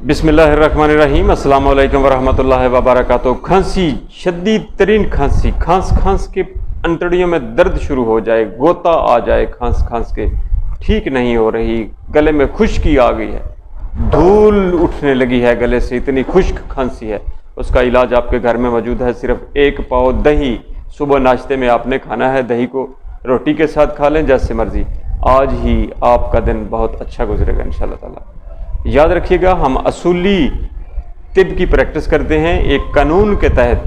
بسم اللہ الرحمن الرحیم۔ السلام علیکم ورحمۃ اللہ وبرکاتہ۔ کھانسی، شدید ترین کھانسی، کھانس کے انتڑیوں میں درد شروع ہو جائے، غوطہ آ جائے کھانس کے، ٹھیک نہیں ہو رہی، گلے میں خشکی آ گئی ہے، دھول اٹھنے لگی ہے گلے سے، اتنی خشک کھانسی ہے، اس کا علاج آپ کے گھر میں موجود ہے۔ صرف 1 پاؤ دہی صبح ناشتے میں آپ نے کھانا ہے، دہی کو روٹی کے ساتھ کھا لیں جیسے مرضی، آج ہی آپ کا دن بہت اچھا گزرے گا انشاءاللہ تعالی۔ یاد رکھیے گا، ہم اصولی طب کی پریکٹس کرتے ہیں، ایک قانون کے تحت،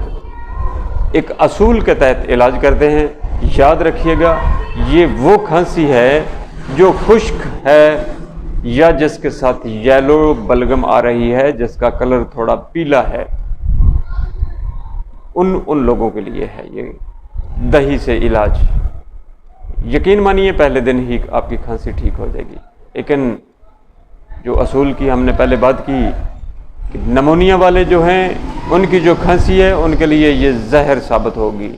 ایک اصول کے تحت علاج کرتے ہیں۔ یاد رکھیے گا، یہ وہ کھانسی ہے جو خشک ہے یا جس کے ساتھ یلو بلغم آ رہی ہے، جس کا کلر تھوڑا پیلا ہے، ان لوگوں کے لیے ہے یہ دہی سے علاج۔ یقین مانیے پہلے دن ہی آپ کی کھانسی ٹھیک ہو جائے گی۔ لیکن جو اصول کی ہم نے پہلے بات کی کہ نمونیا والے جو ہیں، ان کی جو کھانسی ہے ان کے لیے یہ زہر ثابت ہوگی،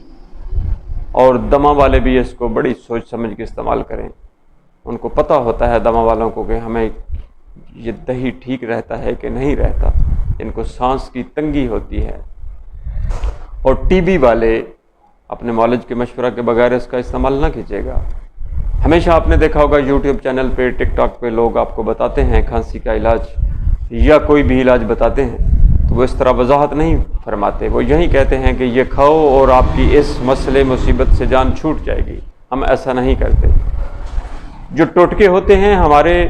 اور دمہ والے بھی اس کو بڑی سوچ سمجھ کے استعمال کریں۔ ان کو پتہ ہوتا ہے دمہ والوں کو کہ ہمیں یہ دہی ٹھیک رہتا ہے کہ نہیں رہتا، ان کو سانس کی تنگی ہوتی ہے۔ اور ٹی بی والے اپنے معالج کے مشورہ کے بغیر اس کا استعمال نہ کیجیے گا۔ ہمیشہ آپ نے دیکھا ہوگا یوٹیوب چینل پہ، ٹک ٹاک پہ لوگ آپ کو بتاتے ہیں کھانسی کا علاج یا کوئی بھی علاج بتاتے ہیں، تو وہ اس طرح وضاحت نہیں فرماتے، وہ یہی کہتے ہیں کہ یہ کھاؤ اور آپ کی اس مسئلے مصیبت سے جان چھوٹ جائے گی۔ ہم ایسا نہیں کرتے۔ جو ٹوٹکے ہوتے ہیں ہمارے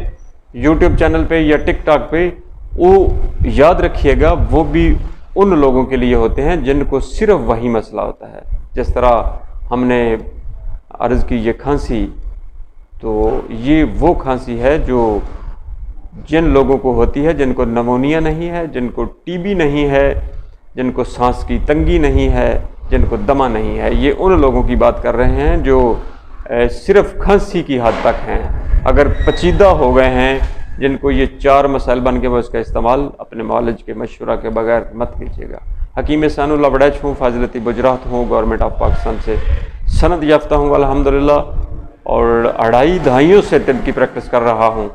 یوٹیوب چینل پہ یا ٹک ٹاک پہ، وہ یاد رکھیے گا وہ بھی ان لوگوں کے لیے ہوتے ہیں جن کو صرف وہی مسئلہ ہوتا ہے۔ جس طرح ہم نے عرض کی یہ کھانسی، تو یہ وہ کھانسی ہے جو جن لوگوں کو ہوتی ہے، جن کو نمونیا نہیں ہے، جن کو ٹی بی نہیں ہے، جن کو سانس کی تنگی نہیں ہے، جن کو دمہ نہیں ہے، یہ ان لوگوں کی بات کر رہے ہیں جو صرف کھانسی کی حد تک ہیں۔ اگر پیچیدہ ہو گئے ہیں، جن کو یہ 4 مسائل بن کے، وہ اس کا استعمال اپنے معالج کے مشورہ کے بغیر مت کیجیے گا۔ حکیم ثان اللہ وڑیچ ہوں، فاضلتی گجرات ہوں، گورنمنٹ آف پاکستان سے سند یافتہ ہوں الحمدللہ، اور 2.5 دہائیوں سے طب کی پریکٹس کر رہا ہوں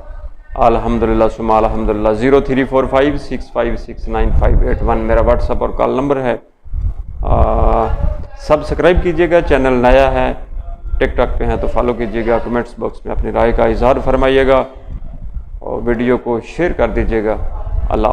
الحمدللہ ثم الحمدللہ۔ 0345656958 میرا واٹس ایپ اور کال نمبر ہے۔ سبسکرائب کیجیے گا، چینل نیا ہے، ٹک ٹاک پہ ہیں تو فالو کیجیے گا، کمنٹس باکس میں اپنی رائے کا اظہار فرمائیے گا، اور ویڈیو کو شیئر کر دیجیے گا۔ اللہ